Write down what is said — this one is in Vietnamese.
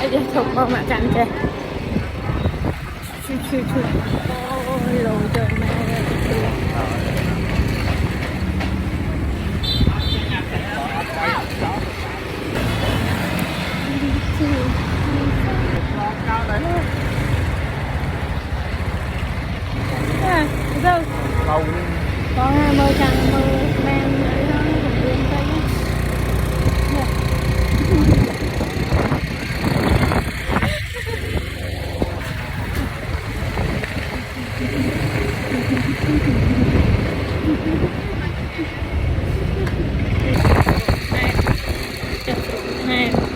ai vậy thuộc bao mà cạnh kìa chui ôi lùi trời mẹ đâu còn 10 căn 10 men nữa nó còn viên tới hai